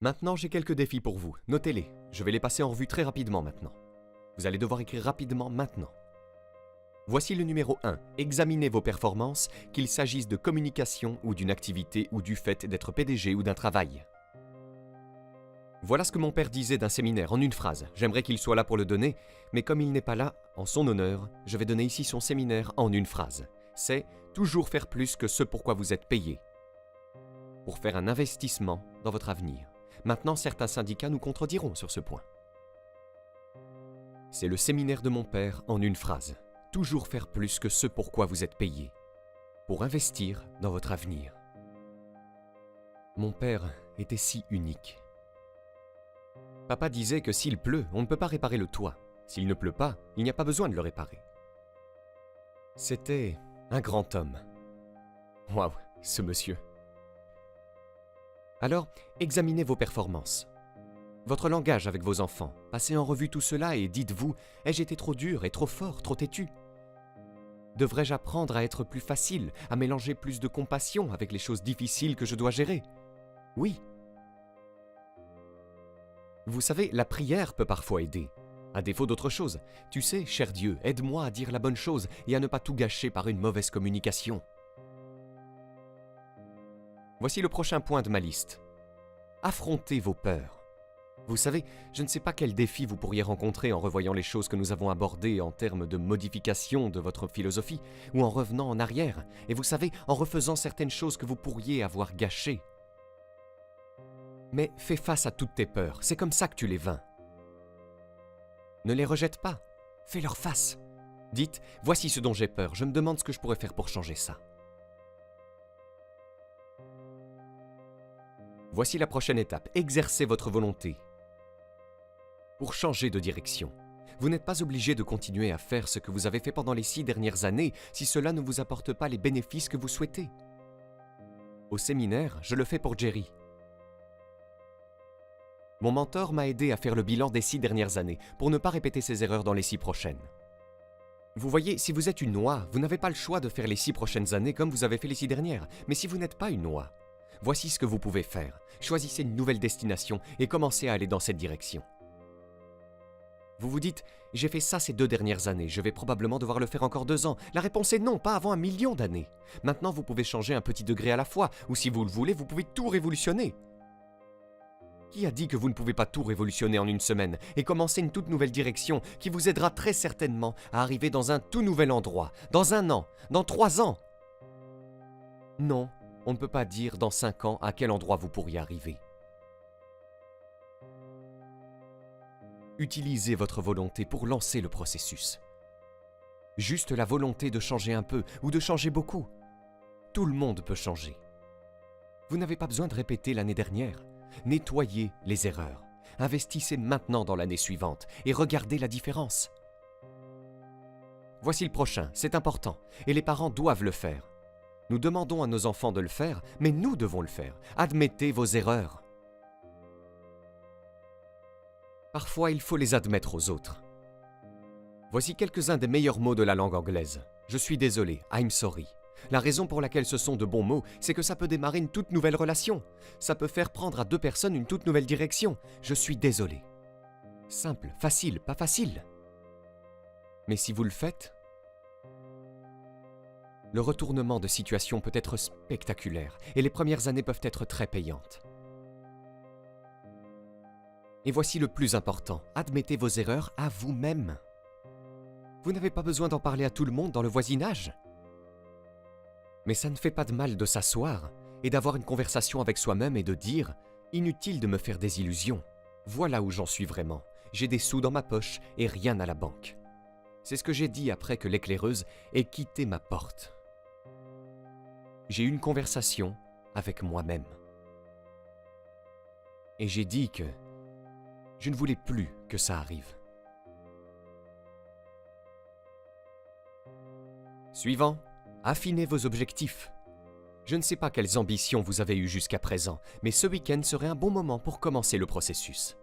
Maintenant, j'ai quelques défis pour vous. Notez-les. Je vais les passer en revue très rapidement maintenant. Vous allez devoir écrire rapidement maintenant. Voici le numéro 1. Examinez vos performances, qu'il s'agisse de communication ou d'une activité ou du fait d'être PDG ou d'un travail. Voilà ce que mon père disait d'un séminaire en une phrase. J'aimerais qu'il soit là pour le donner, mais comme il n'est pas là, en son honneur, je vais donner ici son séminaire en une phrase. C'est toujours faire plus que ce pourquoi vous êtes payé. Pour faire un investissement dans votre avenir. Maintenant, certains syndicats nous contrediront sur ce point. C'est le séminaire de mon père en une phrase. Toujours faire plus que ce pourquoi vous êtes payé. Pour investir dans votre avenir. Mon père était si unique. Papa disait que s'il pleut, on ne peut pas réparer le toit. S'il ne pleut pas, il n'y a pas besoin de le réparer. C'était un grand homme. Waouh, ce monsieur. Alors, examinez vos performances. Votre langage avec vos enfants. Passez en revue tout cela et dites-vous, ai-je été trop dur et trop fort, trop têtu ? Devrais-je apprendre à être plus facile, à mélanger plus de compassion avec les choses difficiles que je dois gérer ? Oui. Vous savez, la prière peut parfois aider. À défaut d'autre chose, tu sais, cher Dieu, aide-moi à dire la bonne chose et à ne pas tout gâcher par une mauvaise communication. Voici le prochain point de ma liste. Affrontez vos peurs. Vous savez, je ne sais pas quel défi vous pourriez rencontrer en revoyant les choses que nous avons abordées en termes de modification de votre philosophie, ou en revenant en arrière, et vous savez, en refaisant certaines choses que vous pourriez avoir gâchées. Mais fais face à toutes tes peurs, c'est comme ça que tu les vains. Ne les rejette pas, fais-leur face. Dites, voici ce dont j'ai peur, je me demande ce que je pourrais faire pour changer ça. Voici la prochaine étape, exercez votre volonté. Pour changer de direction. Vous n'êtes pas obligé de continuer à faire ce que vous avez fait pendant les 6 dernières années si cela ne vous apporte pas les bénéfices que vous souhaitez. Au séminaire, je le fais pour Jerry. Mon mentor m'a aidé à faire le bilan des 6 dernières années pour ne pas répéter ses erreurs dans les 6 prochaines. Vous voyez, si vous êtes une noix, vous n'avez pas le choix de faire les 6 prochaines années comme vous avez fait les 6 dernières. Mais si vous n'êtes pas une noix, voici ce que vous pouvez faire. Choisissez une nouvelle destination et commencez à aller dans cette direction. Vous vous dites, j'ai fait ça ces 2 dernières années, je vais probablement devoir le faire encore 2 ans. La réponse est non, pas avant 1 million d'années. Maintenant, vous pouvez changer un petit degré à la fois, ou si vous le voulez, vous pouvez tout révolutionner. Qui a dit que vous ne pouvez pas tout révolutionner en une semaine et commencer une toute nouvelle direction qui vous aidera très certainement à arriver dans un tout nouvel endroit, dans 1 an, dans 3 ans? Non, on ne peut pas dire dans 5 ans à quel endroit vous pourriez arriver. Utilisez votre volonté pour lancer le processus. Juste la volonté de changer un peu ou de changer beaucoup. Tout le monde peut changer. Vous n'avez pas besoin de répéter l'année dernière. Nettoyez les erreurs. Investissez maintenant dans l'année suivante et regardez la différence. Voici le prochain, c'est important, et les parents doivent le faire. Nous demandons à nos enfants de le faire, mais nous devons le faire. Admettez vos erreurs. Parfois, il faut les admettre aux autres. Voici quelques-uns des meilleurs mots de la langue anglaise. Je suis désolé, I'm sorry. La raison pour laquelle ce sont de bons mots, c'est que ça peut démarrer une toute nouvelle relation. Ça peut faire prendre à 2 personnes une toute nouvelle direction. Je suis désolé. Simple, facile, pas facile. Mais si vous le faites, le retournement de situation peut être spectaculaire et les premières années peuvent être très payantes. Et voici le plus important, admettez vos erreurs à vous-même. Vous n'avez pas besoin d'en parler à tout le monde dans le voisinage. Mais ça ne fait pas de mal de s'asseoir et d'avoir une conversation avec soi-même et de dire « Inutile de me faire des illusions. Voilà où j'en suis vraiment. J'ai des sous dans ma poche et rien à la banque. » C'est ce que j'ai dit après que l'éclaireuse ait quitté ma porte. J'ai eu une conversation avec moi-même. Et j'ai dit que je ne voulais plus que ça arrive. Suivant. Affinez vos objectifs. Je ne sais pas quelles ambitions vous avez eues jusqu'à présent, mais ce week-end serait un bon moment pour commencer le processus.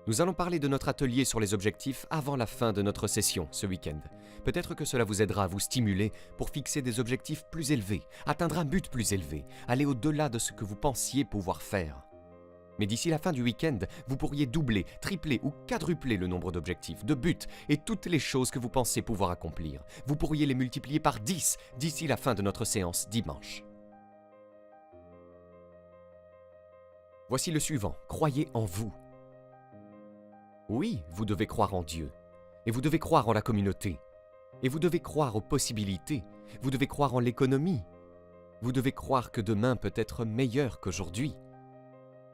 Nous allons parler de notre atelier sur les objectifs avant la fin de notre session ce week-end. Peut-être que cela vous aidera à vous stimuler pour fixer des objectifs plus élevés, atteindre un but plus élevé, aller au-delà de ce que vous pensiez pouvoir faire. Mais d'ici la fin du week-end, vous pourriez doubler, tripler ou quadrupler le nombre d'objectifs, de buts et toutes les choses que vous pensez pouvoir accomplir. Vous pourriez les multiplier par 10 d'ici la fin de notre séance dimanche. Voici le suivant, croyez en vous. Oui, vous devez croire en Dieu. Et vous devez croire en la communauté. Et vous devez croire aux possibilités. Vous devez croire en l'économie. Vous devez croire que demain peut être meilleur qu'aujourd'hui.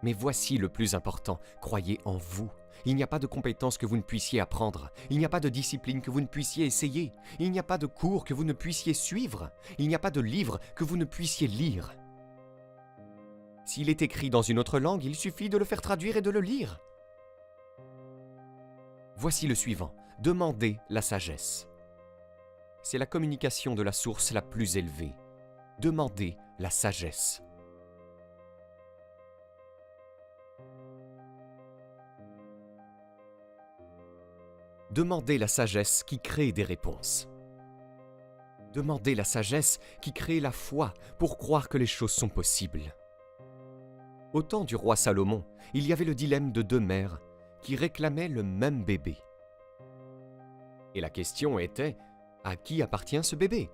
Mais voici le plus important, croyez en vous. Il n'y a pas de compétences que vous ne puissiez apprendre. Il n'y a pas de discipline que vous ne puissiez essayer. Il n'y a pas de cours que vous ne puissiez suivre. Il n'y a pas de livre que vous ne puissiez lire. S'il est écrit dans une autre langue, il suffit de le faire traduire et de le lire. Voici le suivant, demandez la sagesse. C'est la communication de la source la plus élevée. Demandez la sagesse. Demandez la sagesse qui crée des réponses. Demandez la sagesse qui crée la foi pour croire que les choses sont possibles. Au temps du roi Salomon, il y avait le dilemme de deux mères qui réclamaient le même bébé. Et la question était, à qui appartient ce bébé ?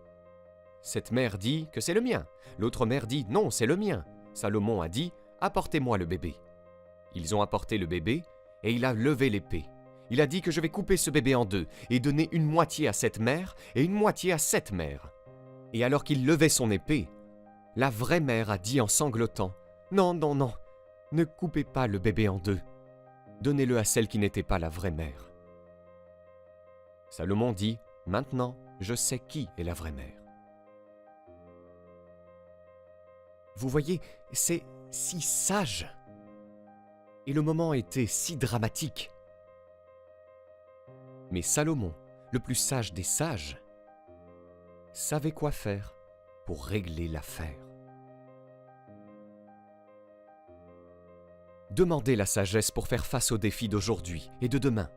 Cette mère dit que c'est le mien. L'autre mère dit non, c'est le mien. Salomon a dit, apportez-moi le bébé. Ils ont apporté le bébé et il a levé l'épée. Il a dit que je vais couper ce bébé en deux et donner une moitié à cette mère et une moitié à cette mère. Et alors qu'il levait son épée, la vraie mère a dit en sanglotant, non, non, non, ne coupez pas le bébé en deux. Donnez-le à celle qui n'était pas la vraie mère. Salomon dit, maintenant, je sais qui est la vraie mère. Vous voyez, c'est si sage. Et le moment était si dramatique. Mais Salomon, le plus sage des sages, savait quoi faire pour régler l'affaire. Demandez la sagesse pour faire face aux défis d'aujourd'hui et de demain,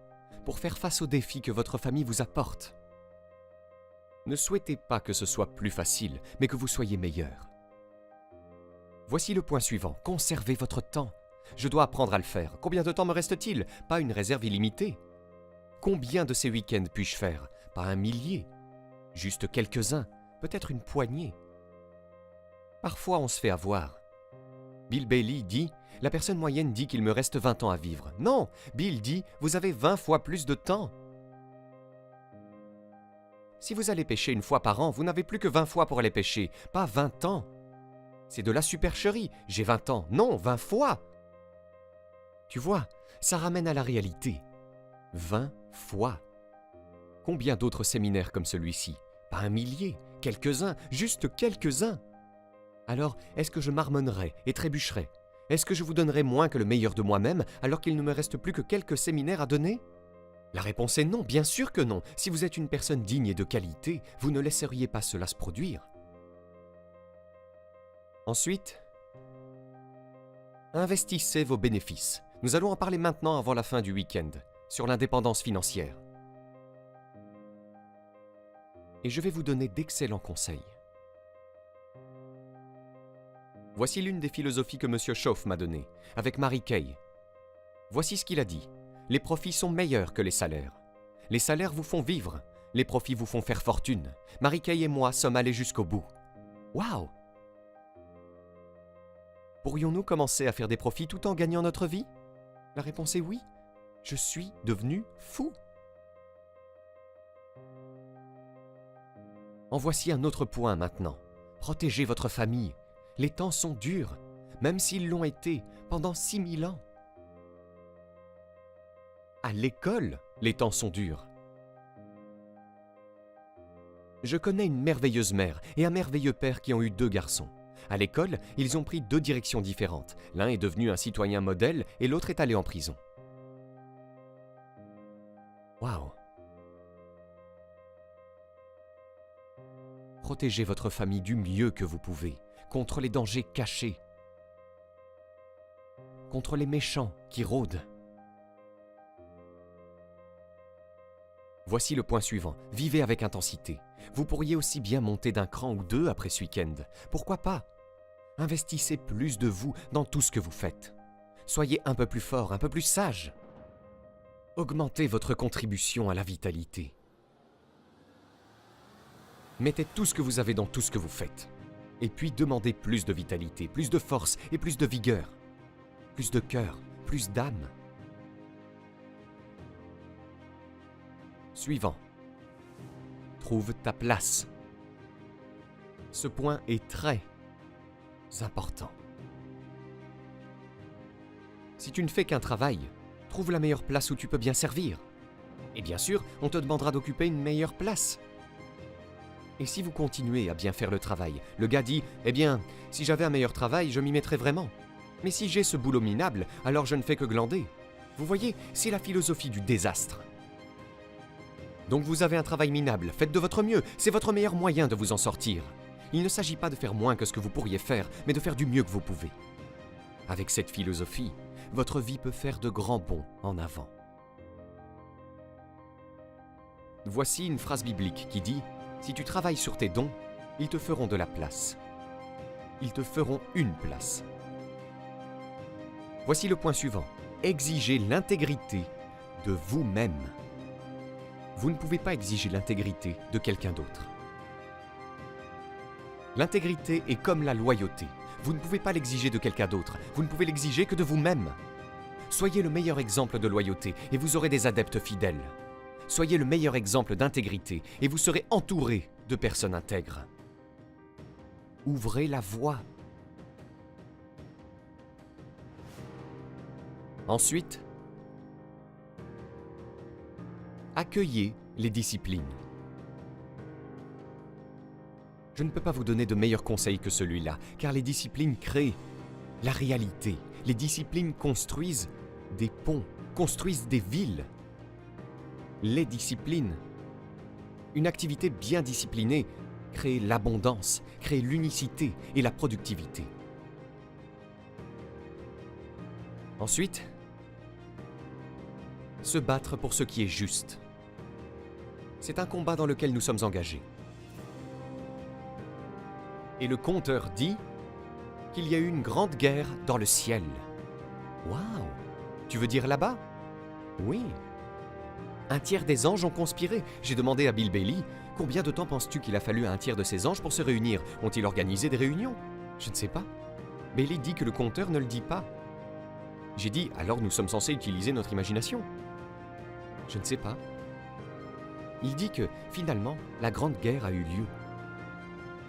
pour faire face aux défis que votre famille vous apporte. Ne souhaitez pas que ce soit plus facile, mais que vous soyez meilleur. Voici le point suivant, conservez votre temps. Je dois apprendre à le faire. Combien de temps me reste-t-il ? Pas une réserve illimitée. Combien de ces week-ends puis-je faire ? Pas un millier. Juste quelques-uns, peut-être une poignée. Parfois on se fait avoir. Bill Bailey dit, la personne moyenne dit qu'il me reste 20 ans à vivre. Non, Bill dit, vous avez 20 fois plus de temps. Si vous allez pêcher une fois par an, vous n'avez plus que 20 fois pour aller pêcher, pas 20 ans. C'est de la supercherie. J'ai 20 ans. Non, 20 fois. Tu vois, ça ramène à la réalité. 20 fois. Combien d'autres séminaires comme celui-ci ? Pas un millier, quelques-uns, juste quelques-uns. Alors, est-ce que je marmonnerai et trébucherai ? Est-ce que je vous donnerai moins que le meilleur de moi-même alors qu'il ne me reste plus que quelques séminaires à donner ? La réponse est non, bien sûr que non. Si vous êtes une personne digne et de qualité, vous ne laisseriez pas cela se produire. Ensuite, investissez vos bénéfices. Nous allons en parler maintenant avant la fin du week-end, sur l'indépendance financière. Et je vais vous donner d'excellents conseils. Voici l'une des philosophies que M. Schoff m'a donnée, avec Mary Kay. Voici ce qu'il a dit. Les profits sont meilleurs que les salaires. Les salaires vous font vivre, les profits vous font faire fortune. Mary Kay et moi sommes allés jusqu'au bout. Waouh! Pourrions-nous commencer à faire des profits tout en gagnant notre vie ? La réponse est oui. Je suis devenu fou. En voici un autre point maintenant. Protégez votre famille. Les temps sont durs, même s'ils l'ont été pendant 6000 ans. À l'école, les temps sont durs. Je connais une merveilleuse mère et un merveilleux père qui ont eu 2 garçons. À l'école, ils ont pris 2 directions différentes. L'un est devenu un citoyen modèle et l'autre est allé en prison. Waouh! Protégez votre famille du mieux que vous pouvez, contre les dangers cachés, contre les méchants qui rôdent. Voici le point suivant, vivez avec intensité. Vous pourriez aussi bien monter d'un cran ou 2 après ce week-end. Pourquoi pas ? Investissez plus de vous dans tout ce que vous faites. Soyez un peu plus fort, un peu plus sage. Augmentez votre contribution à la vitalité. Mettez tout ce que vous avez dans tout ce que vous faites. Et puis demandez plus de vitalité, plus de force et plus de vigueur. Plus de cœur, plus d'âme. Suivant. Trouve ta place. Ce point est très important. Si tu ne fais qu'un travail, trouve la meilleure place où tu peux bien servir. Et bien sûr, on te demandera d'occuper une meilleure place. Et si vous continuez à bien faire le travail, le gars dit « Eh bien, si j'avais un meilleur travail, je m'y mettrais vraiment. Mais si j'ai ce boulot minable, alors je ne fais que glander. » Vous voyez, c'est la philosophie du désastre. Donc vous avez un travail minable, faites de votre mieux, c'est votre meilleur moyen de vous en sortir. Il ne s'agit pas de faire moins que ce que vous pourriez faire, mais de faire du mieux que vous pouvez. Avec cette philosophie, votre vie peut faire de grands bonds en avant. Voici une phrase biblique qui dit « Si tu travailles sur tes dons, ils te feront de la place. Ils te feront une place. » Voici le point suivant. Exigez l'intégrité de vous-même. Vous ne pouvez pas exiger l'intégrité de quelqu'un d'autre. L'intégrité est comme la loyauté. Vous ne pouvez pas l'exiger de quelqu'un d'autre. Vous ne pouvez l'exiger que de vous-même. Soyez le meilleur exemple de loyauté et vous aurez des adeptes fidèles. Soyez le meilleur exemple d'intégrité et vous serez entouré de personnes intègres. Ouvrez la voie. Ensuite, accueillez les disciplines. Je ne peux pas vous donner de meilleurs conseils que celui-là, car les disciplines créent la réalité. Les disciplines construisent des ponts, construisent des villes. Les disciplines. Une activité bien disciplinée crée l'abondance, crée l'unicité et la productivité. Ensuite, se battre pour ce qui est juste. C'est un combat dans lequel nous sommes engagés. Et le conteur dit qu'il y a eu une grande guerre dans le ciel. Waouh! Tu veux dire là-bas? Oui. Un tiers des anges ont conspiré. J'ai demandé à Bill Bailey, combien de temps penses-tu qu'il a fallu à un tiers de ces anges pour se réunir? Ont-ils organisé des réunions? Je ne sais pas. Bailey dit que le conteur ne le dit pas. J'ai dit, alors nous sommes censés utiliser notre imagination. Je ne sais pas. Il dit que, finalement, la grande guerre a eu lieu.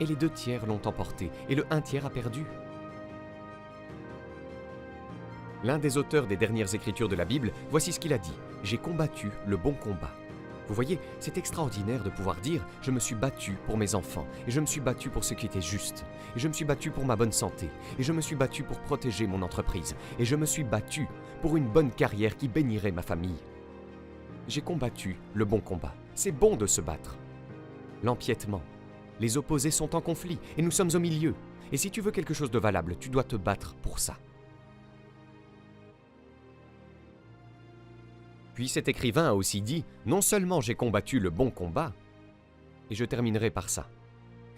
Et les 2 tiers l'ont emporté, et le 1 tiers a perdu. L'un des auteurs des dernières écritures de la Bible, voici ce qu'il a dit. « J'ai combattu le bon combat. » Vous voyez, c'est extraordinaire de pouvoir dire « Je me suis battu pour mes enfants, et je me suis battu pour ce qui était juste, et je me suis battu pour ma bonne santé, et je me suis battu pour protéger mon entreprise, et je me suis battu pour une bonne carrière qui bénirait ma famille. » J'ai combattu le bon combat. C'est bon de se battre. L'empiètement. Les opposés sont en conflit, et nous sommes au milieu. Et si tu veux quelque chose de valable, tu dois te battre pour ça. Puis cet écrivain a aussi dit « Non seulement j'ai combattu le bon combat, et je terminerai par ça.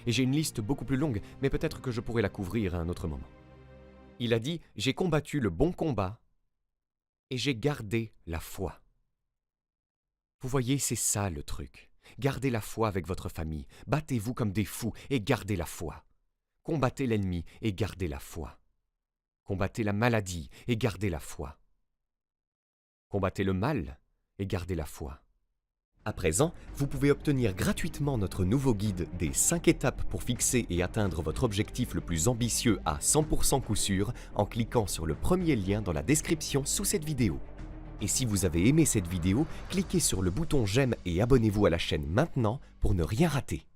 Et j'ai une liste beaucoup plus longue, mais peut-être que je pourrai la couvrir à un autre moment. Il a dit « J'ai combattu le bon combat, et j'ai gardé la foi. » Vous voyez, c'est ça le truc. Gardez la foi avec votre famille. Battez-vous comme des fous et gardez la foi. Combattez l'ennemi et gardez la foi. Combattez la maladie et gardez la foi. Combattez le mal et gardez la foi. À présent, vous pouvez obtenir gratuitement notre nouveau guide des 5 étapes pour fixer et atteindre votre objectif le plus ambitieux à 100% coup sûr en cliquant sur le premier lien dans la description sous cette vidéo. Et si vous avez aimé cette vidéo, cliquez sur le bouton j'aime et abonnez-vous à la chaîne maintenant pour ne rien rater.